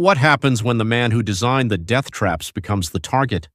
What happens when the man who designed the death traps becomes the target?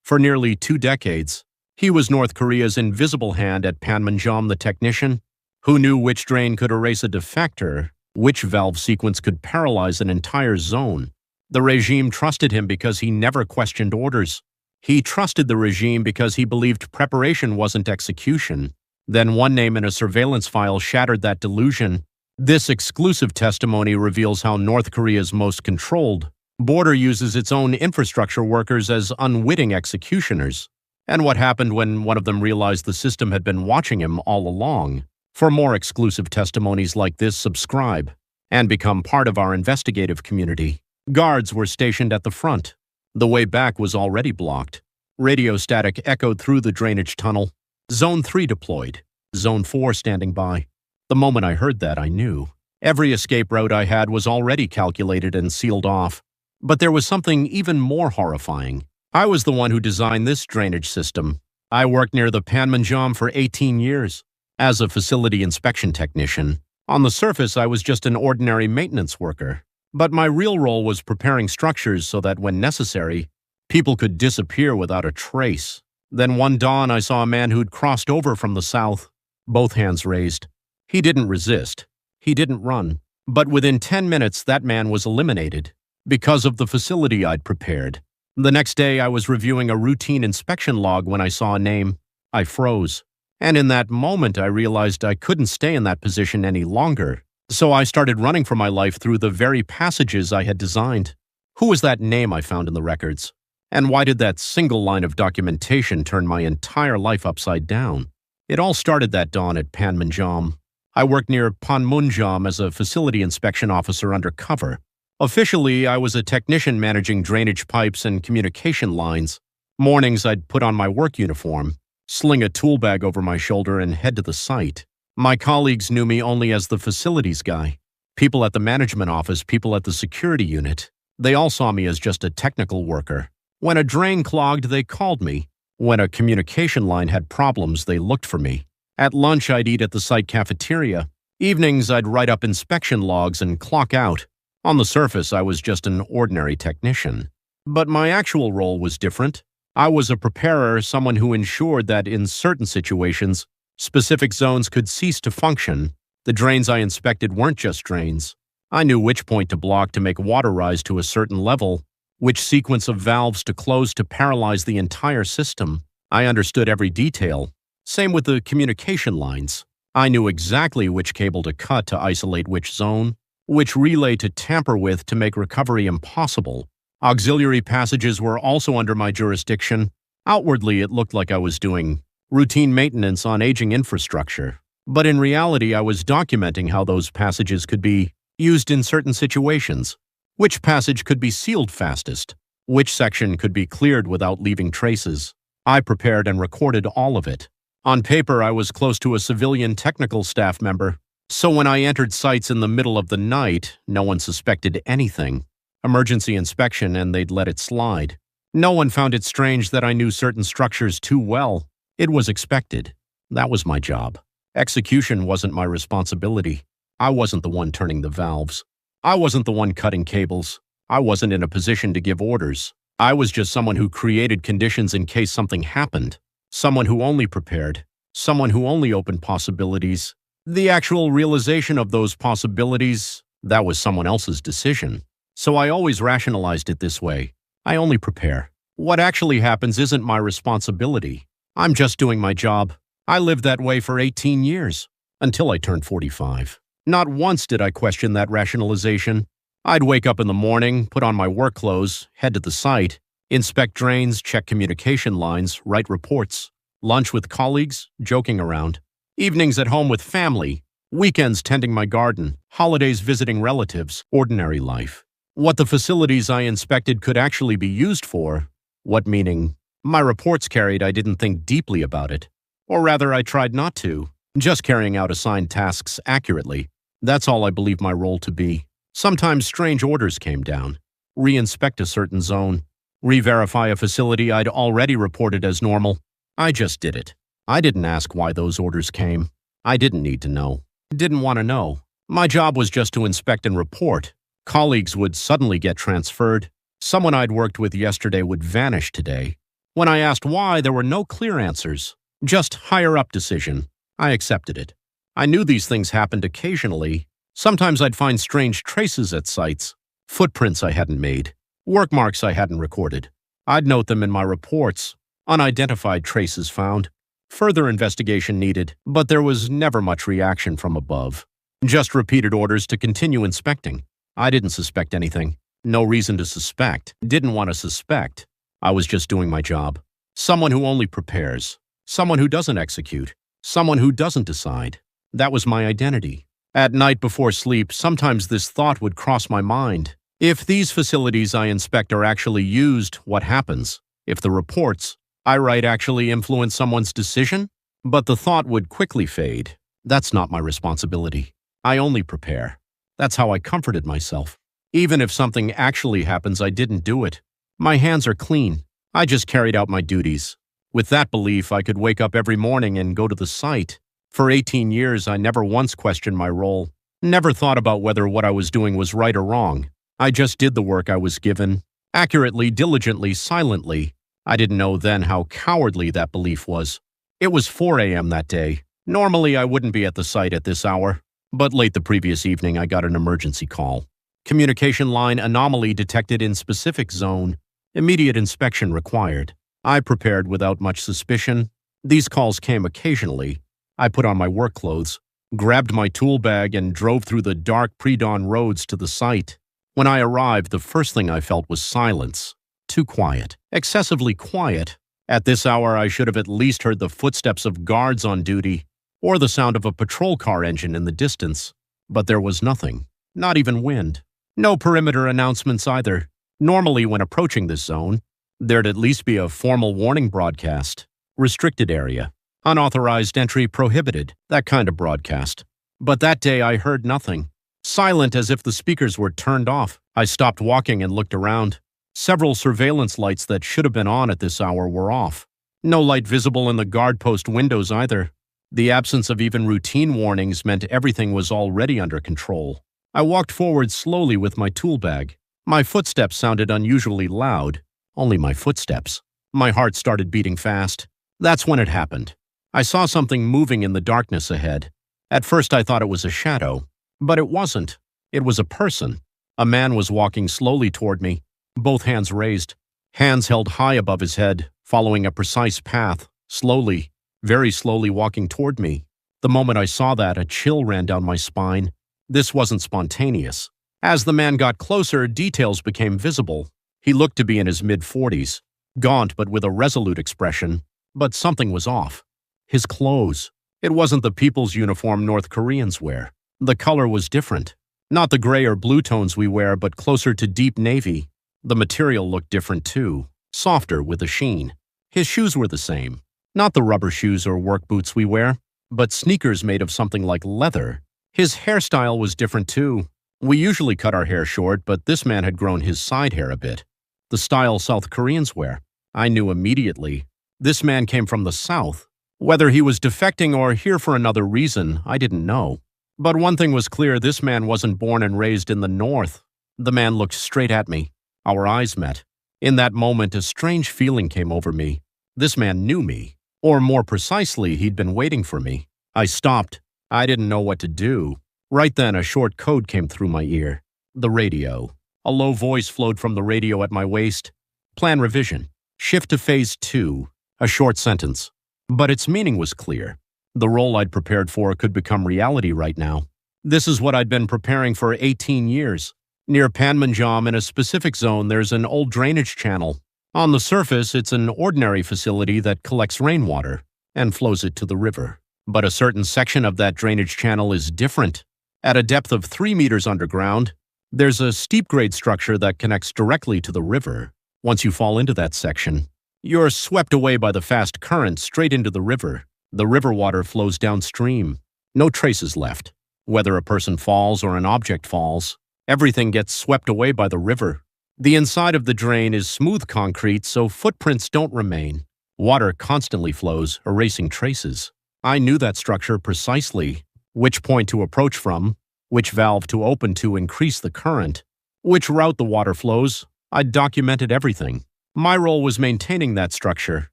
For nearly 2 decades, he was North Korea's invisible hand at Panmunjom the technician, who knew which drain could erase a defector, which valve sequence could paralyze an entire zone. The regime trusted him because he never questioned orders. He trusted the regime because he believed preparation wasn't execution. Then one name in a surveillance file shattered that delusion. This exclusive testimony reveals how North Korea's most controlled border uses its own infrastructure workers as unwitting executioners, and what happened when one of them realized the system had been watching him all along. For more exclusive testimonies like this, subscribe and become part of our investigative community. Guards were stationed at the front. The way back was already blocked. Radio static echoed through the drainage tunnel. Zone 3 deployed. Zone 4 standing by. The moment I heard that, I knew. Every escape route I had was already calculated and sealed off. But there was something even more horrifying. I was the one who designed this drainage system. I worked near the Panmunjom for 18 years as a facility inspection technician. On the surface, I was just an ordinary maintenance worker. But my real role was preparing structures so that when necessary, people could disappear without a trace. Then one dawn, I saw a man who'd crossed over from the south, both hands raised. He didn't resist. He didn't run. But within 10 minutes, that man was eliminated because of the facility I'd prepared. The next day, I was reviewing a routine inspection log when I saw a name. I froze. And in that moment, I realized I couldn't stay in that position any longer. So I started running for my life through the very passages I had designed. Who was that name I found in the records? And why did that single line of documentation turn my entire life upside down? It all started that dawn at Panmunjom. I worked near Panmunjom as a facility inspection officer undercover. Officially, I was a technician managing drainage pipes and communication lines. Mornings, I'd put on my work uniform, sling a tool bag over my shoulder, and head to the site. My colleagues knew me only as the facilities guy. People at the management office, people at the security unit. They all saw me as just a technical worker. When a drain clogged, they called me. When a communication line had problems, they looked for me. At lunch, I'd eat at the site cafeteria. Evenings, I'd write up inspection logs and clock out. On the surface, I was just an ordinary technician. But my actual role was different. I was a preparer, someone who ensured that in certain situations, specific zones could cease to function. The drains I inspected weren't just drains. I knew which point to block to make water rise to a certain level, which sequence of valves to close to paralyze the entire system. I understood every detail. Same with the communication lines. I knew exactly which cable to cut to isolate which zone, which relay to tamper with to make recovery impossible. Auxiliary passages were also under my jurisdiction. Outwardly, it looked like I was doing routine maintenance on aging infrastructure. But in reality, I was documenting how those passages could be used in certain situations. Which passage could be sealed fastest? Which section could be cleared without leaving traces? I prepared and recorded all of it. On paper, I was close to a civilian technical staff member, so when I entered sites in the middle of the night, no one suspected anything. Emergency inspection, and they'd let it slide. No one found it strange that I knew certain structures too well. It was expected. That was my job. Execution wasn't my responsibility. I wasn't the one turning the valves. I wasn't the one cutting cables. I wasn't in a position to give orders. I was just someone who created conditions in case something happened. Someone who only prepared. Someone who only opened possibilities. The actual realization of those possibilities, that was someone else's decision. So I always rationalized it this way. I only prepare. What actually happens isn't my responsibility. I'm just doing my job. I lived that way for 18 years, until I turned 45. Not once did I question that rationalization. I'd wake up in the morning, put on my work clothes, head to the site, inspect drains, check communication lines, write reports, lunch with colleagues, joking around, evenings at home with family, weekends tending my garden, holidays visiting relatives, ordinary life. What the facilities I inspected could actually be used for, what meaning my reports carried, I didn't think deeply about it. Or rather, I tried not to, just carrying out assigned tasks accurately. That's all I believed my role to be. Sometimes strange orders came down. Re-inspect a certain zone. Re-verify a facility I'd already reported as normal. I just did it. I didn't ask why those orders came. I didn't need to know. Didn't want to know. My job was just to inspect and report. Colleagues would suddenly get transferred. Someone I'd worked with yesterday would vanish today. When I asked why, there were no clear answers. Just higher-up decision. I accepted it. I knew these things happened occasionally. Sometimes I'd find strange traces at sites, footprints I hadn't made, work marks I hadn't recorded. I'd note them in my reports. Unidentified traces found. Further investigation needed, but there was never much reaction from above. Just repeated orders to continue inspecting. I didn't suspect anything. No reason to suspect. Didn't want to suspect. I was just doing my job. Someone who only prepares. Someone who doesn't execute. Someone who doesn't decide. That was my identity. At night before sleep, sometimes this thought would cross my mind. If these facilities I inspect are actually used, what happens? If the reports I write actually influence someone's decision? But the thought would quickly fade. That's not my responsibility. I only prepare. That's how I comforted myself. Even if something actually happens, I didn't do it. My hands are clean. I just carried out my duties. With that belief, I could wake up every morning and go to the site. For 18 years, I never once questioned my role. Never thought about whether what I was doing was right or wrong. I just did the work I was given. Accurately, diligently, silently. I didn't know then how cowardly that belief was. It was 4 a.m. that day. Normally, I wouldn't be at the site at this hour. But late the previous evening, I got an emergency call. Communication line anomaly detected in specific zone. Immediate inspection required. I prepared without much suspicion. These calls came occasionally. I put on my work clothes, grabbed my tool bag, and drove through the dark pre-dawn roads to the site. When I arrived, the first thing I felt was silence. Too quiet. Excessively quiet. At this hour, I should have at least heard the footsteps of guards on duty, or the sound of a patrol car engine in the distance. But there was nothing. Not even wind. No perimeter announcements either. Normally, when approaching this zone, there'd at least be a formal warning broadcast. Restricted area. Unauthorized entry prohibited. That kind of broadcast. But that day, I heard nothing. Silent as if the speakers were turned off. I stopped walking and looked around. Several surveillance lights that should have been on at this hour were off. No light visible in the guard post windows either. The absence of even routine warnings meant everything was already under control. I walked forward slowly with my tool bag. My footsteps sounded unusually loud. Only my footsteps. My heart started beating fast. That's when it happened. I saw something moving in the darkness ahead. At first I thought it was a shadow. But it wasn't. It was a person. A man was walking slowly toward me, both hands raised, hands held high above his head, following a precise path, slowly, very slowly walking toward me. The moment I saw that, a chill ran down my spine. This wasn't spontaneous. As the man got closer, details became visible. He looked to be in his mid-40s, gaunt but with a resolute expression. But something was off. His clothes. It wasn't the people's uniform North Koreans wear. The color was different. Not the gray or blue tones we wear, but closer to deep navy. The material looked different too, softer with a sheen. His shoes were the same. Not the rubber shoes or work boots we wear, but sneakers made of something like leather. His hairstyle was different too. We usually cut our hair short, but this man had grown his side hair a bit. The style South Koreans wear. I knew immediately. This man came from the South. Whether he was defecting or here for another reason, I didn't know. But one thing was clear, this man wasn't born and raised in the North. The man looked straight at me. Our eyes met. In that moment, a strange feeling came over me. This man knew me. Or more precisely, he'd been waiting for me. I stopped. I didn't know what to do. Right then, a short code came through my ear. The radio. A low voice flowed from the radio at my waist. Plan revision. Shift to phase 2. A short sentence. But its meaning was clear. The role I'd prepared for could become reality right now. This is what I'd been preparing for 18 years. Near Panmunjom, in a specific zone, there's an old drainage channel. On the surface, it's an ordinary facility that collects rainwater and flows it to the river. But a certain section of that drainage channel is different. At a depth of 3 meters underground, there's a steep-grade structure that connects directly to the river. Once you fall into that section, you're swept away by the fast current straight into the river. The river water flows downstream. No traces left. Whether a person falls or an object falls, everything gets swept away by the river. The inside of the drain is smooth concrete, so footprints don't remain. Water constantly flows, erasing traces. I knew that structure precisely. Which point to approach from, which valve to open to increase the current. which route the water flows. I'd documented everything. My role was maintaining that structure,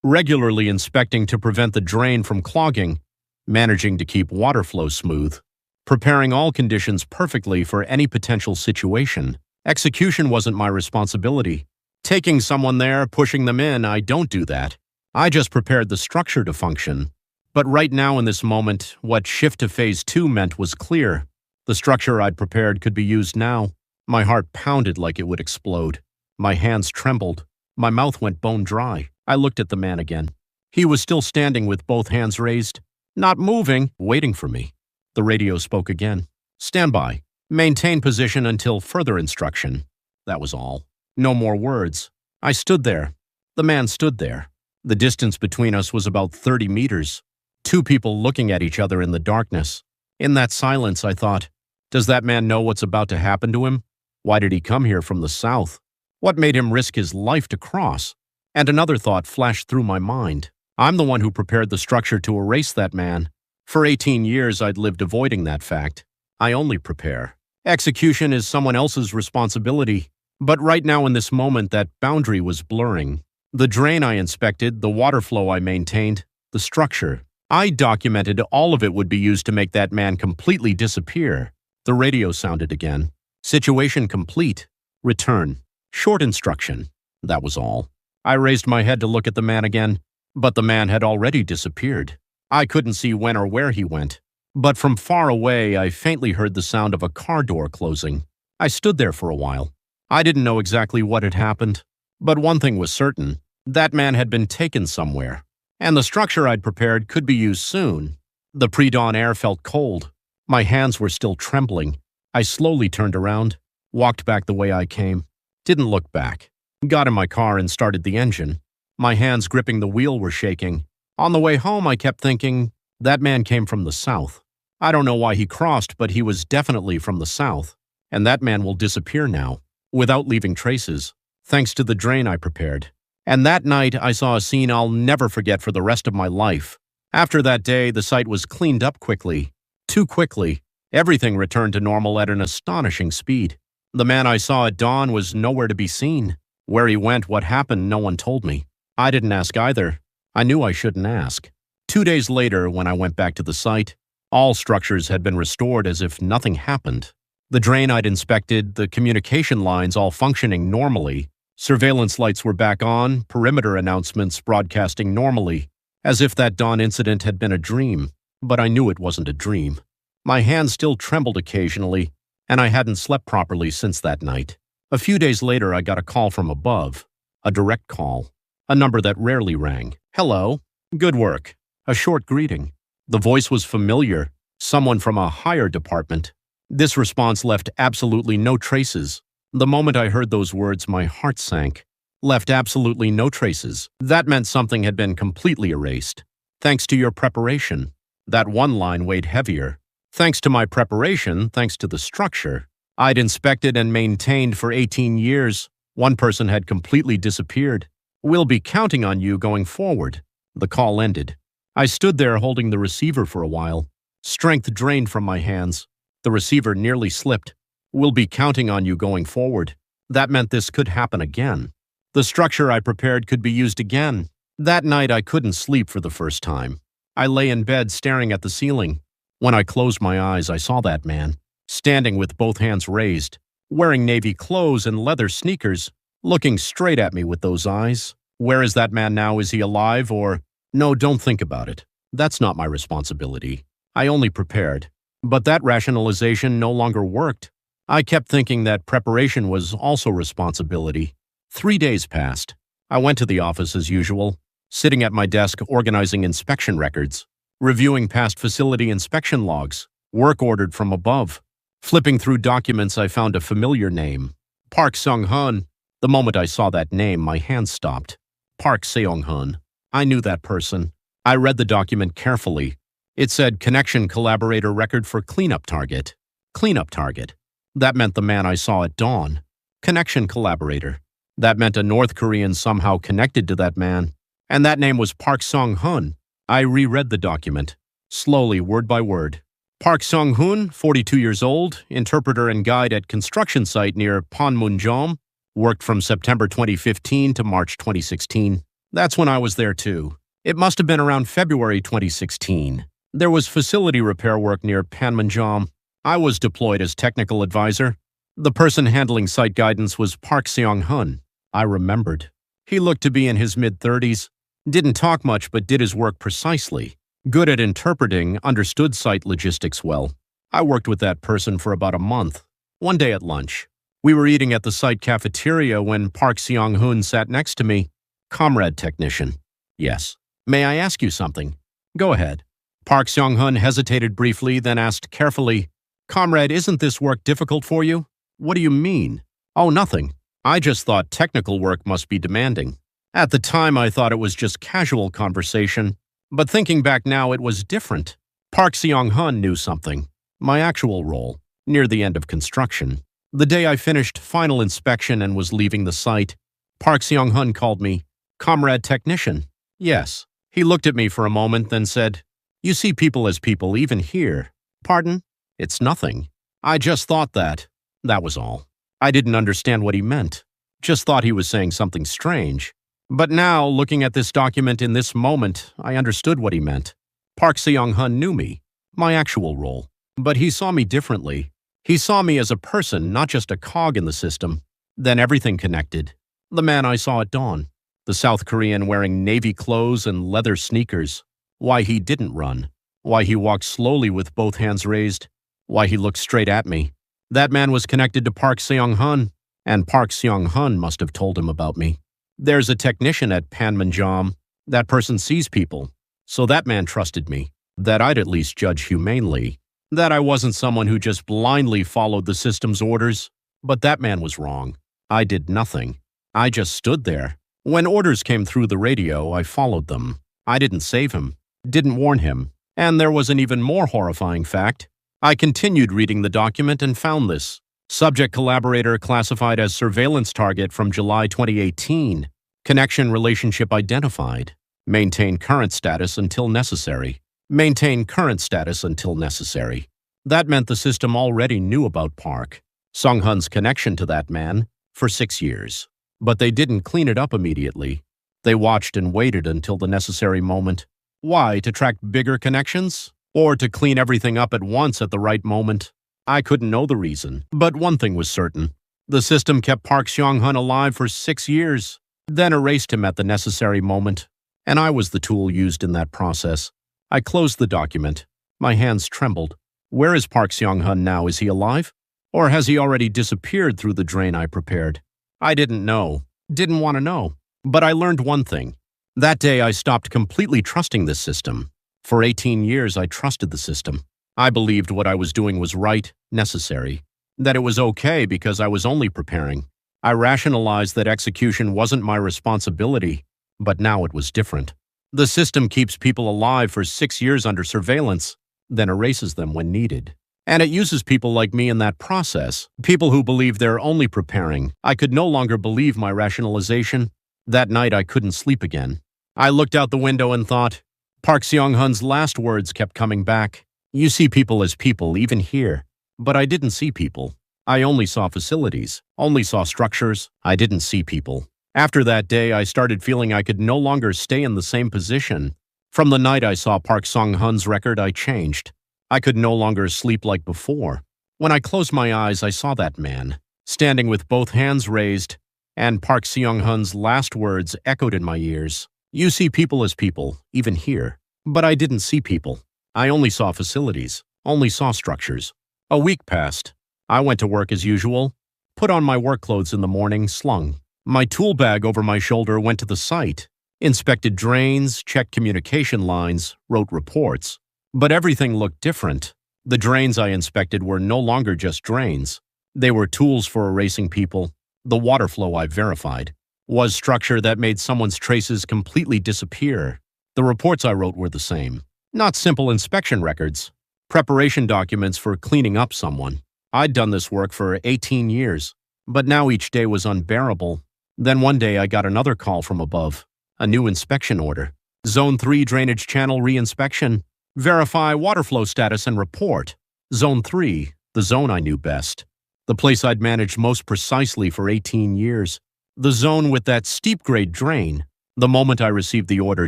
regularly inspecting to prevent the drain from clogging, managing to keep water flow smooth, preparing all conditions perfectly for any potential situation. Execution wasn't my responsibility. Taking someone there, pushing them in, I don't do that. I just prepared the structure to function. But right now in this moment, what shift to phase 2 meant was clear. The structure I'd prepared could be used now. My heart pounded like it would explode. My hands trembled. My mouth went bone dry. I looked at the man again. He was still standing with both hands raised, not moving, waiting for me. The radio spoke again. "Stand by. Maintain position until further instruction." That was all. No more words. I stood there. The man stood there. The distance between us was about 30 meters. Two people looking at each other in the darkness. In that silence, I thought, does that man know what's about to happen to him? Why did he come here from the south? What made him risk his life to cross? And another thought flashed through my mind. I'm the one who prepared the structure to erase that man. For 18 years, I'd lived avoiding that fact. I only prepare. Execution is someone else's responsibility. But right now in this moment, that boundary was blurring. The drain I inspected, the water flow I maintained, the structure. I documented all of it would be used to make that man completely disappear. The radio sounded again. Situation complete. Return. Short instruction. That was all. I raised my head to look at the man again, but the man had already disappeared. I couldn't see when or where he went, but from far away I faintly heard the sound of a car door closing. I stood there for a while. I didn't know exactly what had happened, but one thing was certain. That man had been taken somewhere, and the structure I'd prepared could be used soon. The pre-dawn air felt cold. My hands were still trembling. I slowly turned around, walked back the way I came, didn't look back, got in my car and started the engine. My hands gripping the wheel were shaking. On the way home, I kept thinking, that man came from the south. I don't know why he crossed, but he was definitely from the south, and that man will disappear now, without leaving traces, thanks to the drain I prepared. And that night, I saw a scene I'll never forget for the rest of my life. After that day, the site was cleaned up quickly. Too quickly. Everything returned to normal at an astonishing speed. The man I saw at dawn was nowhere to be seen. Where he went, what happened, no one told me. I didn't ask either. I knew I shouldn't ask. 2 days later, when I went back to the site, all structures had been restored as if nothing happened. The drain I'd inspected, the communication lines all functioning normally. Surveillance lights were back on, perimeter announcements broadcasting normally, as if that dawn incident had been a dream. But I knew it wasn't a dream. My hands still trembled occasionally, and I hadn't slept properly since that night. A few days later, I got a call from above. A direct call. A number that rarely rang. "Hello. Good work." A short greeting. The voice was familiar. Someone from a higher department. This response left absolutely no traces. The moment I heard those words, my heart sank. Left absolutely no traces. That meant something had been completely erased. Thanks to your preparation. That one line weighed heavier. Thanks to my preparation, thanks to the structure I'd inspected and maintained for 18 years, one person had completely disappeared. "We'll be counting on you going forward." The call ended. I stood there holding the receiver for a while. Strength drained from my hands. The receiver nearly slipped. "We'll be counting on you going forward." That meant this could happen again. The structure I prepared could be used again. That night I couldn't sleep for the first time. I lay in bed staring at the ceiling. When I closed my eyes, I saw that man, standing with both hands raised, wearing navy clothes and leather sneakers, looking straight at me with those eyes. Where is that man now? Is he alive or... No, don't think about it. That's not my responsibility. I only prepared. But that rationalization no longer worked. I kept thinking that preparation was also responsibility. 3 days passed. I went to the office as usual, sitting at my desk organizing inspection records, reviewing past facility inspection logs, work ordered from above. Flipping through documents, I found a familiar name. Park Seong-hun. The moment I saw that name, my hand stopped. Park Seong-hun. I knew that person. I read the document carefully. It said Connection Collaborator Record for Cleanup Target. Cleanup Target. That meant the man I saw at dawn. Connection Collaborator. That meant a North Korean somehow connected to that man. And that name was Park Seong-hun. I reread the document, slowly, word by word. Park Seong-hoon, 42 years old, interpreter and guide at construction site near Panmunjom, worked from September 2015 to March 2016. That's when I was there too. It must have been around February 2016. There was facility repair work near Panmunjom. I was deployed as technical advisor. The person handling site guidance was Park Seong-hoon. I remembered. He looked to be in his mid-30s, didn't talk much but did his work precisely. Good at interpreting, understood site logistics well. I worked with that person for about a month. One day at lunch, we were eating at the site cafeteria when Park Seong-hoon sat next to me. Comrade technician. Yes. May I ask you something? Go ahead. Park Seong-hoon hesitated briefly, then asked carefully, Comrade, isn't this work difficult for you? What do you mean? Oh, nothing. I just thought technical work must be demanding. At the time, I thought it was just casual conversation, but thinking back now, it was different. Park Seong-hoon knew something. My actual role, near the end of construction. The day I finished final inspection and was leaving the site, Park Seong-hoon called me, Comrade technician. Yes. He looked at me for a moment, then said, You see people as people, even here. Pardon? It's nothing. I just thought that. That was all. I didn't understand what he meant. Just thought he was saying something strange. But now, looking at this document in this moment, I understood what he meant. Park Seong-hoon knew me, my actual role. But he saw me differently. He saw me as a person, not just a cog in the system. Then everything connected. The man I saw at dawn. The South Korean wearing navy clothes and leather sneakers. Why he didn't run. Why he walked slowly with both hands raised. Why he looked straight at me. That man was connected to Park Seong-hoon, and Park Seong-hoon must have told him about me. There's a technician at Panmunjom. That person sees people. So that man trusted me. That I'd at least judge humanely. That I wasn't someone who just blindly followed the system's orders. But that man was wrong. I did nothing. I just stood there. When orders came through the radio, I followed them. I didn't save him. Didn't warn him. And there was an even more horrifying fact. I continued reading the document and found this. Subject collaborator classified as surveillance target from July 2018. Connection relationship identified. Maintain current status until necessary. Maintain current status until necessary. That meant the system already knew about Park Seong-hoon's connection to that man for 6 years. But they didn't clean it up immediately. They watched and waited until the necessary moment. Why, to track bigger connections? Or to clean everything up at once at the right moment? I couldn't know the reason, but one thing was certain. The system kept Park Seong-hoon alive for 6 years, then erased him at the necessary moment. And I was the tool used in that process. I closed the document. My hands trembled. Where is Park Seong-hoon now? Is he alive? Or has he already disappeared through the drain I prepared? I didn't know. Didn't want to know. But I learned one thing. That day I stopped completely trusting this system. For 18 years I trusted the system. I believed what I was doing was right, necessary. That it was okay because I was only preparing. I rationalized that execution wasn't my responsibility, but now it was different. The system keeps people alive for 6 years under surveillance, then erases them when needed. And it uses people like me in that process, people who believe they're only preparing. I could no longer believe my rationalization. That night I couldn't sleep again. I looked out the window and thought, Park Seong-hoon's last words kept coming back. You see people as people, even here. But I didn't see people. I only saw facilities, only saw structures. I didn't see people. After that day, I started feeling I could no longer stay in the same position. From the night I saw Park Seong-hoon's record, I changed. I could no longer sleep like before. When I closed my eyes, I saw that man, standing with both hands raised, and Park Seong-hoon's last words echoed in my ears. You see people as people, even here. But I didn't see people. I only saw facilities, only saw structures. A week passed. I went to work as usual, put on my work clothes in the morning, slung. My tool bag over my shoulder, went to the site, inspected drains, checked communication lines, wrote reports. But everything looked different. The drains I inspected were no longer just drains. They were tools for erasing people. The water flow I verified was structure that made someone's traces completely disappear. The reports I wrote were the same. Not simple inspection records. Preparation documents for cleaning up someone. I'd done this work for 18 years, but now each day was unbearable. Then one day I got another call from above. A new inspection order. Zone 3 drainage channel reinspection. Verify water flow status and report. Zone 3, the zone I knew best. The place I'd managed most precisely for 18 years. The zone with that steep grade drain. The moment I received the order,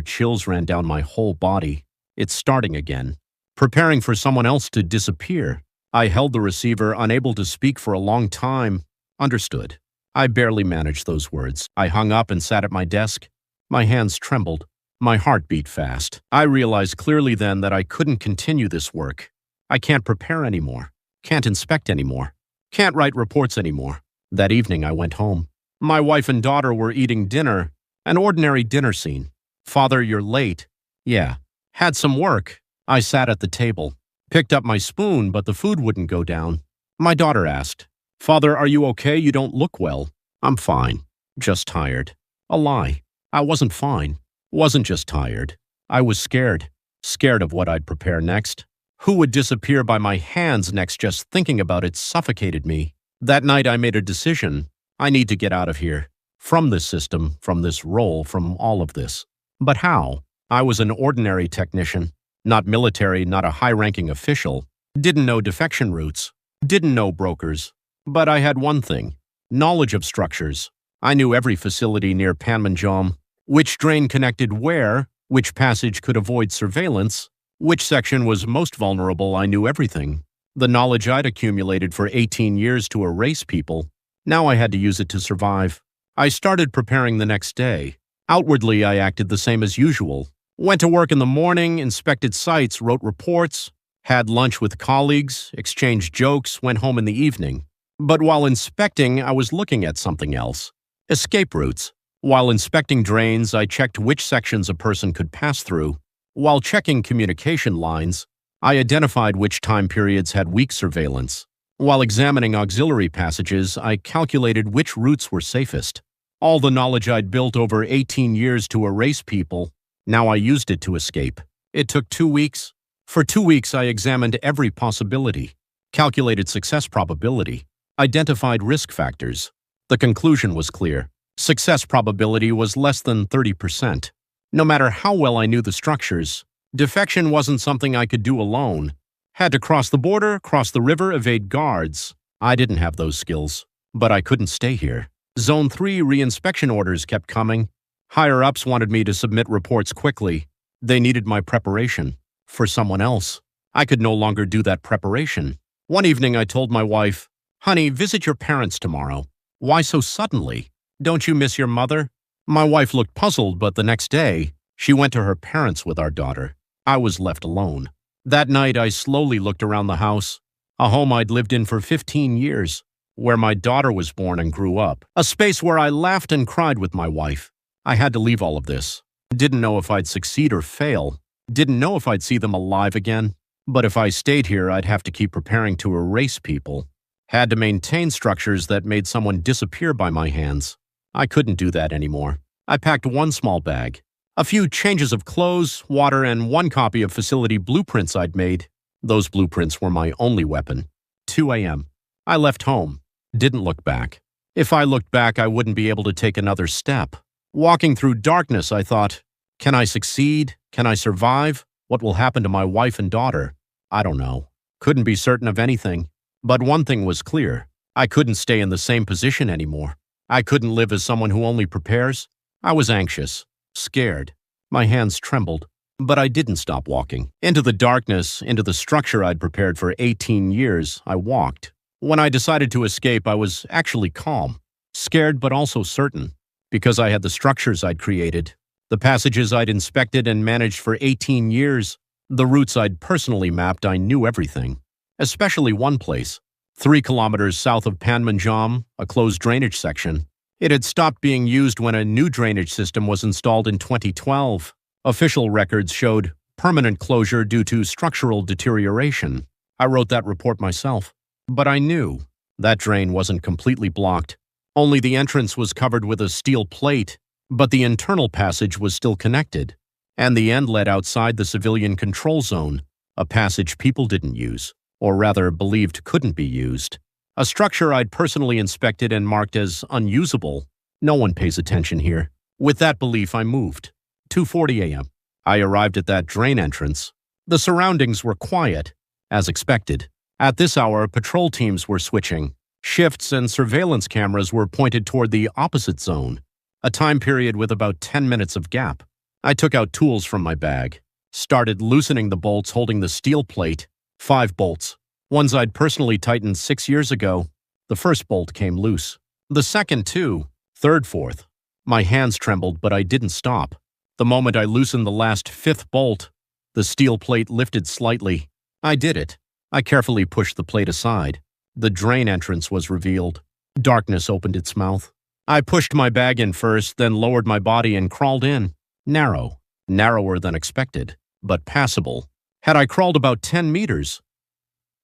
chills ran down my whole body. It's starting again. Preparing for someone else to disappear. I held the receiver, unable to speak for a long time. Understood. I barely managed those words. I hung up and sat at my desk. My hands trembled. My heart beat fast. I realized clearly then that I couldn't continue this work. I can't prepare anymore. Can't inspect anymore. Can't write reports anymore. That evening I went home. My wife and daughter were eating dinner. An ordinary dinner scene. Father, you're late. Yeah. Had some work. I sat at the table. Picked up my spoon, but the food wouldn't go down. My daughter asked, Father, are you okay? You don't look well. I'm fine. Just tired. A lie. I wasn't fine. Wasn't just tired. I was scared. Scared of what I'd prepare next. Who would disappear by my hands next? Just thinking about it suffocated me. That night I made a decision. I need to get out of here. From this system, from this role, from all of this. But how? I was an ordinary technician. Not military, not a high-ranking official. Didn't know defection routes. Didn't know brokers. But I had one thing. Knowledge of structures. I knew every facility near Panmunjom. Which drain connected where, which passage could avoid surveillance, which section was most vulnerable. I knew everything. The knowledge I'd accumulated for 18 years to erase people. Now I had to use it to survive. I started preparing the next day. Outwardly, I acted the same as usual. Went to work in the morning, inspected sites, wrote reports, had lunch with colleagues, exchanged jokes, went home in the evening. But while inspecting, I was looking at something else. Escape routes. While inspecting drains, I checked which sections a person could pass through. While checking communication lines, I identified which time periods had weak surveillance. While examining auxiliary passages, I calculated which routes were safest. All the knowledge I'd built over 18 years to erase people, now I used it to escape. It took 2 weeks. For 2 weeks, I examined every possibility, calculated success probability, identified risk factors. The conclusion was clear. Success probability was less than 30%. No matter how well I knew the structures, defection wasn't something I could do alone. Had to cross the border, cross the river, evade guards. I didn't have those skills, but I couldn't stay here. Zone 3 reinspection orders kept coming. Higher-ups wanted me to submit reports quickly. They needed my preparation. For someone else. I could no longer do that preparation. One evening I told my wife, Honey, visit your parents tomorrow. Why so suddenly? Don't you miss your mother? My wife looked puzzled, but the next day, she went to her parents with our daughter. I was left alone. That night I slowly looked around the house, a home I'd lived in for 15 years, where my daughter was born and grew up, a space where I laughed and cried with my wife. I had to leave all of this. Didn't know if I'd succeed or fail. Didn't know if I'd see them alive again. But if I stayed here, I'd have to keep preparing to erase people. Had to maintain structures that made someone disappear by my hands. I couldn't do that anymore. I packed one small bag, a few changes of clothes, water, and one copy of facility blueprints I'd made. Those blueprints were my only weapon. 2 a.m. I left home. Didn't look back. If I looked back, I wouldn't be able to take another step. Walking through darkness, I thought, can I succeed? Can I survive? What will happen to my wife and daughter? I don't know. Couldn't be certain of anything. But one thing was clear. I couldn't stay in the same position anymore. I couldn't live as someone who only prepares. I was anxious, scared. My hands trembled. But I didn't stop walking. Into the darkness, into the structure I'd prepared for 18 years, I walked. When I decided to escape, I was actually calm. Scared but also certain. Because I had the structures I'd created, the passages I'd inspected and managed for 18 years, the routes I'd personally mapped, I knew everything. Especially one place, 3 kilometers south of Panmunjom, a closed drainage section. It had stopped being used when a new drainage system was installed in 2012. Official records showed permanent closure due to structural deterioration. I wrote that report myself. But I knew that drain wasn't completely blocked. Only the entrance was covered with a steel plate, but the internal passage was still connected, and the end led outside the civilian control zone, a passage people didn't use, or rather believed couldn't be used. A structure I'd personally inspected and marked as unusable. No one pays attention here. With that belief, I moved. 2:40 a.m. I arrived at that drain entrance. The surroundings were quiet, as expected. At this hour, patrol teams were switching. Shifts and surveillance cameras were pointed toward the opposite zone, a time period with about 10 minutes of gap. I took out tools from my bag, started loosening the bolts holding the steel plate, 5 bolts. Ones I'd personally tightened 6 years ago. The first bolt came loose. The second, too. Third, fourth. My hands trembled, but I didn't stop. The moment I loosened the last 5th bolt, the steel plate lifted slightly. I did it. I carefully pushed the plate aside. The drain entrance was revealed. Darkness opened its mouth. I pushed my bag in first, then lowered my body and crawled in. Narrow. Narrower than expected, but passable. Had I crawled about 10 meters?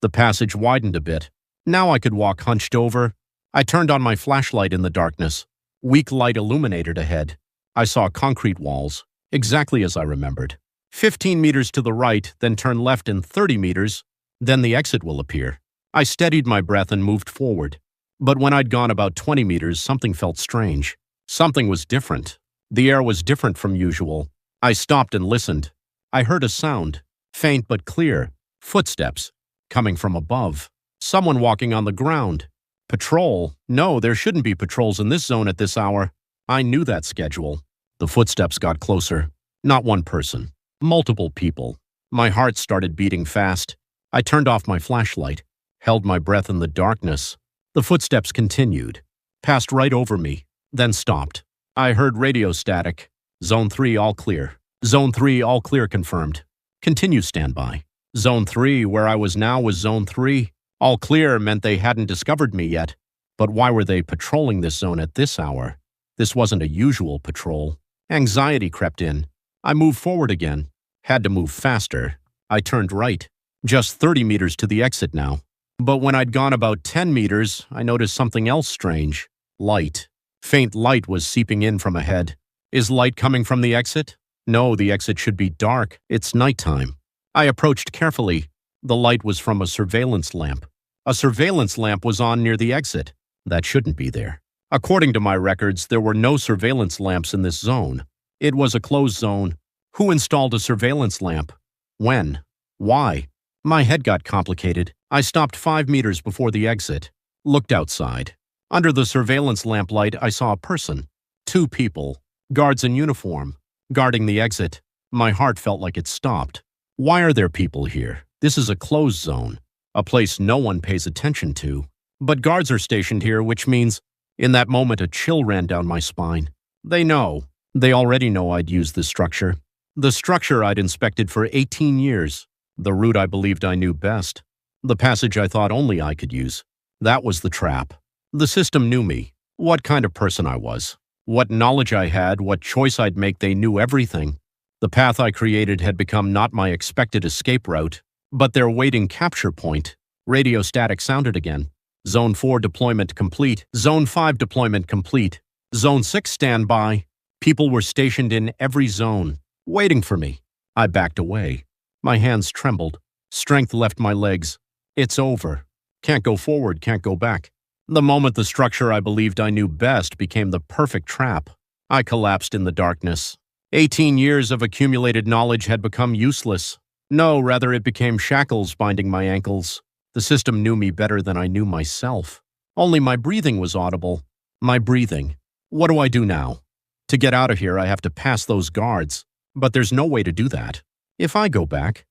The passage widened a bit. Now I could walk hunched over. I turned on my flashlight in the darkness. Weak light illuminated ahead. I saw concrete walls, exactly as I remembered. 15 meters to the right, then turn left in 30 meters. Then the exit will appear. I steadied my breath and moved forward. But when I'd gone about 20 meters, something felt strange. Something was different. The air was different from usual. I stopped and listened. I heard a sound, faint but clear. Footsteps, coming from above. Someone walking on the ground. Patrol? No, there shouldn't be patrols in this zone at this hour. I knew that schedule. The footsteps got closer. Not one person. Multiple people. My heart started beating fast. I turned off my flashlight, held my breath in the darkness. The footsteps continued, passed right over me, then stopped. I heard radio static. Zone 3 all clear. Zone 3 all clear confirmed. Continue standby. Zone 3, where I was now, was Zone 3. All clear meant they hadn't discovered me yet. But why were they patrolling this zone at this hour? This wasn't a usual patrol. Anxiety crept in. I moved forward again. Had to move faster. I turned right. Just 30 meters to the exit now. But when I'd gone about 10 meters, I noticed something else strange. Light. Faint light was seeping in from ahead. Is light coming from the exit? No, the exit should be dark. It's nighttime. I approached carefully. The light was from a surveillance lamp. A surveillance lamp was on near the exit. That shouldn't be there. According to my records, there were no surveillance lamps in this zone. It was a closed zone. Who installed a surveillance lamp? When? Why? My head got complicated. I stopped 5 meters before the exit. Looked outside. Under the surveillance lamplight, I saw a person. 2 people. Guards in uniform. Guarding the exit. My heart felt like it stopped. Why are there people here? This is a closed zone. A place no one pays attention to. But guards are stationed here, which means, in that moment, a chill ran down my spine. They know. They already know I'd used this structure. The structure I'd inspected for 18 years. The route I believed I knew best. The passage I thought only I could use. That was the trap. The system knew me. What kind of person I was. What knowledge I had, what choice I'd make, they knew everything. The path I created had become not my expected escape route, but their waiting capture point. Radio static sounded again. Zone 4 deployment complete. Zone 5 deployment complete. Zone 6 standby. People were stationed in every zone, waiting for me. I backed away. My hands trembled. Strength left my legs. It's over. Can't go forward, can't go back. The moment the structure I believed I knew best became the perfect trap, I collapsed in the darkness. 18 years of accumulated knowledge had become useless. No, rather it became shackles binding my ankles. The system knew me better than I knew myself. Only my breathing was audible. My breathing. What do I do now? To get out of here, I have to pass those guards. But there's no way to do that. If I go back,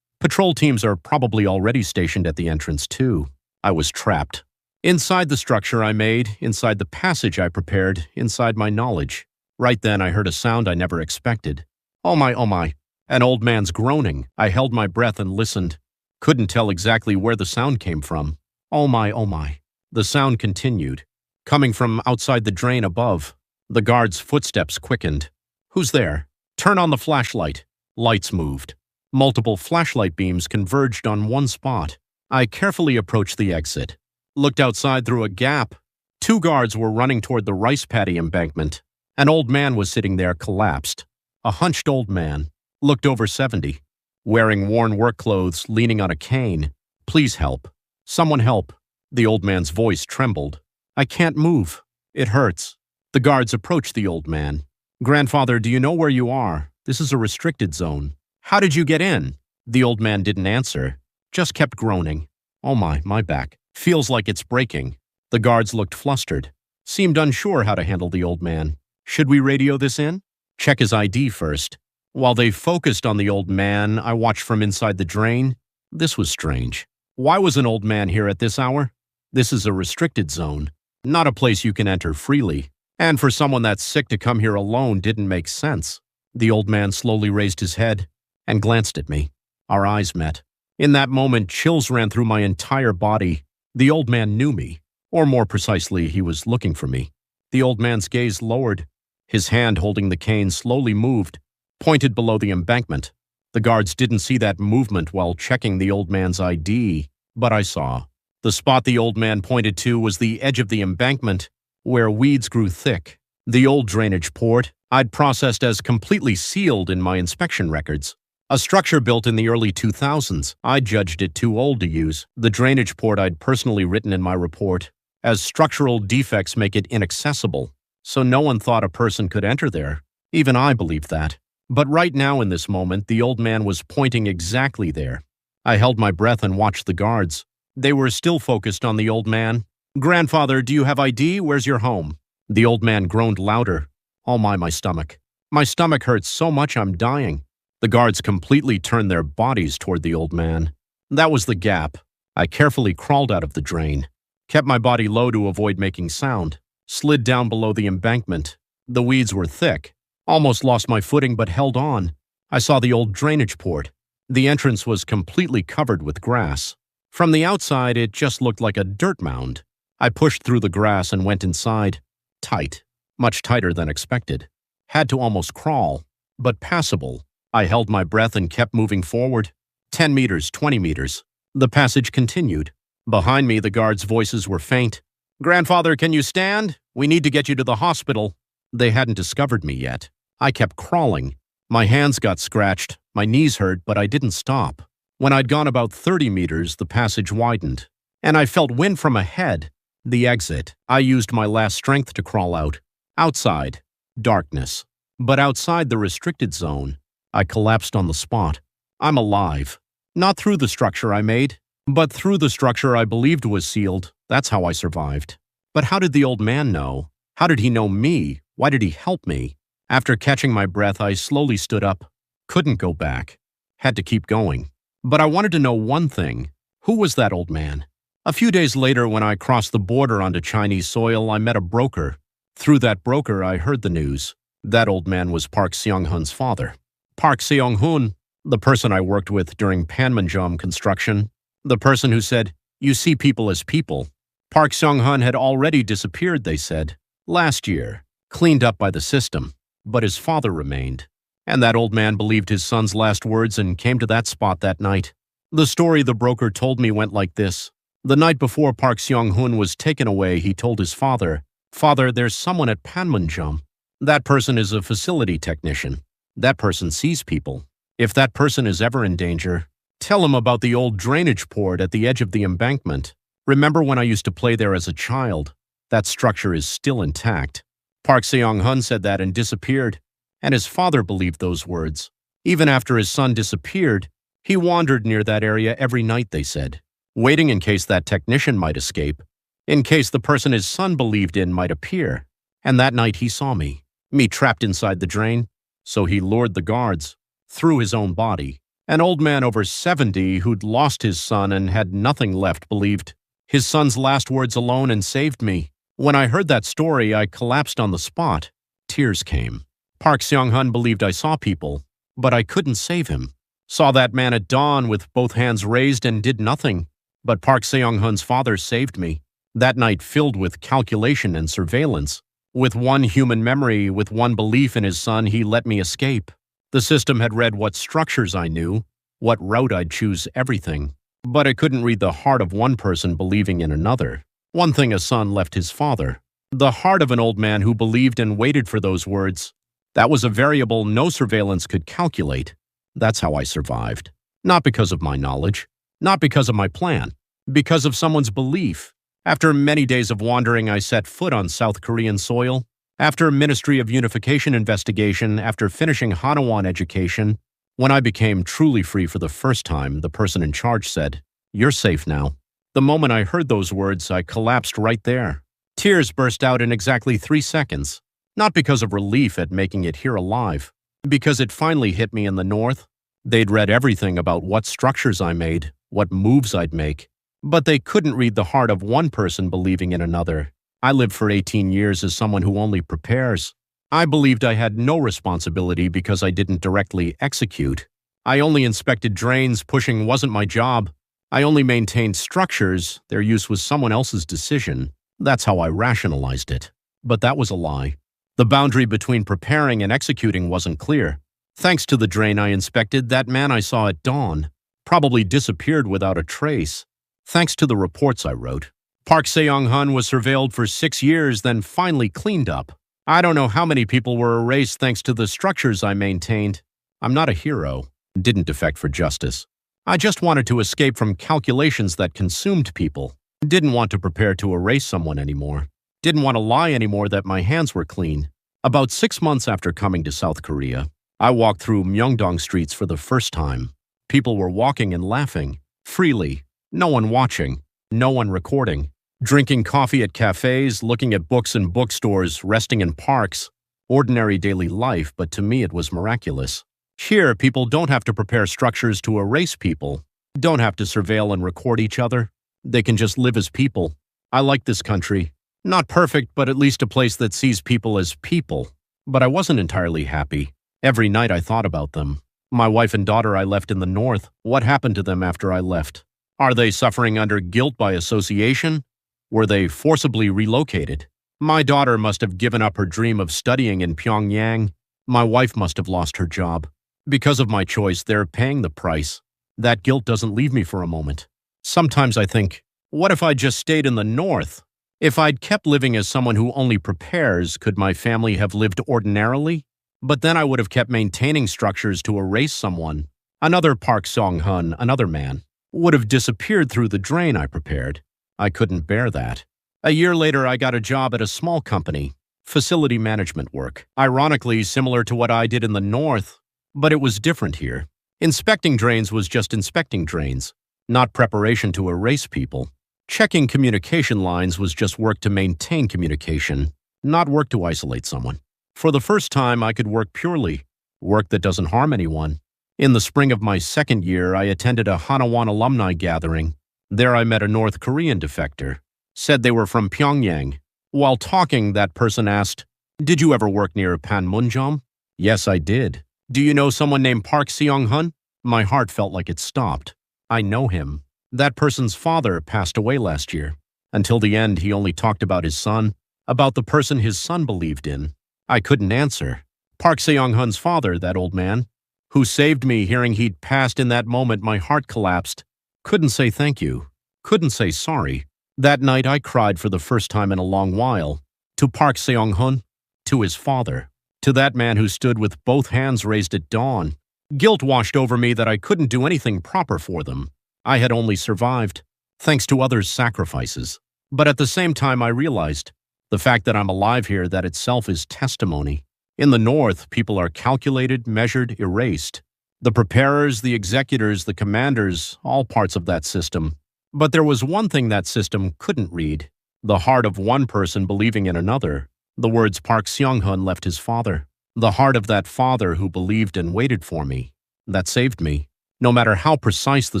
patrol teams are probably already stationed at the entrance too. I was trapped. Inside the structure I made, inside the passage I prepared, inside my knowledge. Right then I heard a sound I never expected. Oh my. An old man's groaning. I held my breath and listened. Couldn't tell exactly where the sound came from. Oh my. The sound continued. Coming from outside the drain above. The guard's footsteps quickened. Who's there? Turn on the flashlight. Lights moved. Multiple flashlight beams converged on one spot. I carefully approached the exit. Looked outside through a gap. 2 guards were running toward the rice paddy embankment. An old man was sitting there, collapsed. A hunched old man. Looked over 70. Wearing worn work clothes, leaning on a cane. Please help. Someone help. The old man's voice trembled. I can't move. It hurts. The guards approached the old man. Grandfather, do you know where you are? This is a restricted zone. How did you get in? The old man didn't answer, just kept groaning. Oh my back. Feels like it's breaking. The guards looked flustered, seemed unsure how to handle the old man. Should we radio this in? Check his ID first. While they focused on the old man, I watched from inside the drain. This was strange. Why was an old man here at this hour? This is a restricted zone, not a place you can enter freely. And for someone that's sick to come here alone didn't make sense. The old man slowly raised his head and glanced at me. Our eyes met. In that moment, chills ran through my entire body. The old man knew me, or more precisely, he was looking for me. The old man's gaze lowered. His hand holding the cane slowly moved, pointed below the embankment. The guards didn't see that movement while checking the old man's ID, but I saw. The spot the old man pointed to was the edge of the embankment, where weeds grew thick. The old drainage port I'd processed as completely sealed in my inspection records. A structure built in the early 2000s, I judged it too old to use. The drainage port I'd personally written in my report, as structural defects make it inaccessible, so no one thought a person could enter there. Even I believed that. But right now in this moment, the old man was pointing exactly there. I held my breath and watched the guards. They were still focused on the old man. "Grandfather, do you have ID? Where's your home?" The old man groaned louder. Oh my stomach. My stomach hurts so much I'm dying. The guards completely turned their bodies toward the old man. That was the gap. I carefully crawled out of the drain, kept my body low to avoid making sound, slid down below the embankment. The weeds were thick. Almost lost my footing but held on. I saw the old drainage port. The entrance was completely covered with grass. From the outside, it just looked like a dirt mound. I pushed through the grass and went inside. Tight. Much tighter than expected. Had to almost crawl, but passable. I held my breath and kept moving forward. 10 meters, 20 meters. The passage continued. Behind me, the guards' voices were faint. "Grandfather, can you stand? We need to get you to the hospital." They hadn't discovered me yet. I kept crawling. My hands got scratched, my knees hurt, but I didn't stop. When I'd gone about 30 meters, the passage widened, and I felt wind from ahead. The exit. I used my last strength to crawl out. Outside. Darkness. But outside the restricted zone, I collapsed on the spot. I'm alive. Not through the structure I made, but through the structure I believed was sealed. That's how I survived. But how did the old man know? How did he know me? Why did he help me? After catching my breath, I slowly stood up. Couldn't go back. Had to keep going. But I wanted to know one thing. Who was that old man? A few days later, when I crossed the border onto Chinese soil, I met a broker. Through that broker, I heard the news. That old man was Park Seong-hun's father. Park Seong-hun, the person I worked with during Panmunjom construction, the person who said, "You see people as people." Park Seong-hun had already disappeared, they said, last year, cleaned up by the system, but his father remained. And that old man believed his son's last words and came to that spot that night. The story the broker told me went like this. The night before Park Seong-hun was taken away, he told his father, "Father, there's someone at Panmunjom. That person is a facility technician. That person sees people. If that person is ever in danger, tell him about the old drainage port at the edge of the embankment. Remember when I used to play there as a child? That structure is still intact." Park Seong-hun said that and disappeared, and his father believed those words. Even after his son disappeared, he wandered near that area every night, they said, waiting in case that technician might escape, in case the person his son believed in might appear. And that night he saw me trapped inside the drain. So he lured the guards, through his own body. An old man over 70 who'd lost his son and had nothing left believed his son's last words alone and saved me. When I heard that story, I collapsed on the spot. Tears came. Park Seong-hun believed I saw people, but I couldn't save him. Saw that man at dawn with both hands raised and did nothing. But Park Seong-hun's father saved me. That night filled with calculation and surveillance. With one human memory, with one belief in his son, he let me escape. The system had read what structures I knew, what route I'd choose, everything. But it couldn't read the heart of one person believing in another. One thing a son left his father. The heart of an old man who believed and waited for those words. That was a variable no surveillance could calculate. That's how I survived. Not because of my knowledge, not because of my plan, because of someone's belief. After many days of wandering, I set foot on South Korean soil. After Ministry of Unification investigation, after finishing Hanawan education, When I became truly free for the first time, the person in charge said, "You're safe now." The moment I heard those words, I collapsed right there. Tears burst out in exactly 3 seconds. Not because of relief at making it here alive, because it finally hit me in the North. They'd read everything about what structures I made, what moves I'd make, but they couldn't read the heart of one person believing in another. I lived for 18 years as someone who only prepares. I believed I had no responsibility because I didn't directly execute. I only inspected drains, pushing wasn't my job. I only maintained structures, their use was someone else's decision. That's how I rationalized it. But that was a lie. The boundary between preparing and executing wasn't clear. Thanks to the drain I inspected, that man I saw at dawn probably disappeared without a trace. Thanks to the reports I wrote, Park Seong-hun was surveilled for 6 years, then finally cleaned up. I don't know how many people were erased thanks to the structures I maintained. I'm not a hero. Didn't defect for justice. I just wanted to escape from calculations that consumed people. Didn't want to prepare to erase someone anymore. Didn't want to lie anymore that my hands were clean. About 6 months after coming to South Korea, I walked through Myeongdong streets for the first time. People were walking and laughing, freely. No one watching, no one recording. Drinking coffee at cafes, looking at books in bookstores, resting in parks. Ordinary daily life, but to me it was miraculous. Here, people don't have to prepare structures to erase people. Don't have to surveil and record each other. They can just live as people. I like this country. Not perfect, but at least a place that sees people as people. But I wasn't entirely happy. Every night I thought about them. My wife and daughter I left in the North. What happened to them after I left? Are they suffering under guilt by association? Were they forcibly relocated? My daughter must have given up her dream of studying in Pyongyang. My wife must have lost her job. Because of my choice, they're paying the price. That guilt doesn't leave me for a moment. Sometimes I think, what if I just stayed in the North? If I'd kept living as someone who only prepares, could my family have lived ordinarily? But then I would have kept maintaining structures to erase someone. Another Park Seong-hun, another man, would have disappeared through the drain I prepared. I couldn't bear that. A year later, I got a job at a small company, facility management work. Ironically, similar to what I did in the North, but it was different here. Inspecting drains was just inspecting drains, not preparation to erase people. Checking communication lines was just work to maintain communication, not work to isolate someone. For the first time, I could work purely, work that doesn't harm anyone. In the spring of my second year, I attended a Hanawan alumni gathering. There I met a North Korean defector. Said they were from Pyongyang. While talking, that person asked, "Did you ever work near Panmunjom?" Yes, I did. "Do you know someone named Park Seong-hun?" My heart felt like it stopped. I know him. That person's father passed away last year. Until the end, he only talked about his son, about the person his son believed in. I couldn't answer. Park Seong-hun's father, that old man, who saved me. Hearing he'd passed in that moment, my heart collapsed. Couldn't say thank you. Couldn't say sorry. That night, I cried for the first time in a long while. To Park Seong-hun, to his father, to that man who stood with both hands raised at dawn. Guilt washed over me that I couldn't do anything proper for them. I had only survived, thanks to others' sacrifices. But at the same time, I realized the fact that I'm alive here, that itself is testimony. In the North, people are calculated, measured, erased. The preparers, the executors, the commanders, all parts of that system. But there was one thing that system couldn't read: the heart of one person believing in another. The words Park Seong-hun left his father. The heart of that father who believed and waited for me. That saved me. No matter how precise the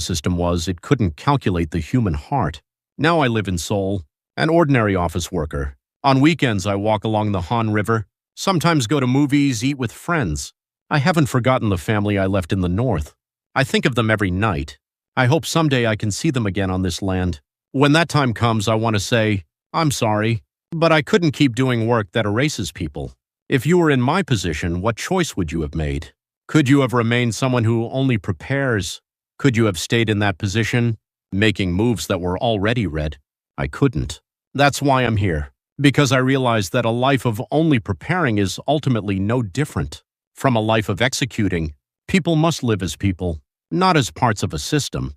system was, it couldn't calculate the human heart. Now I live in Seoul, an ordinary office worker. On weekends, I walk along the Han River, sometimes go to movies, eat with friends. I haven't forgotten the family I left in the North. I think of them every night. I hope someday I can see them again on this land. When that time comes, I want to say, "I'm sorry, but I couldn't keep doing work that erases people." If you were in my position, what choice would you have made? Could you have remained someone who only prepares? Could you have stayed in that position, making moves that were already read? I couldn't. That's why I'm here, because I realized that a life of only preparing is ultimately no different from a life of executing. People must live as people, not as parts of a system.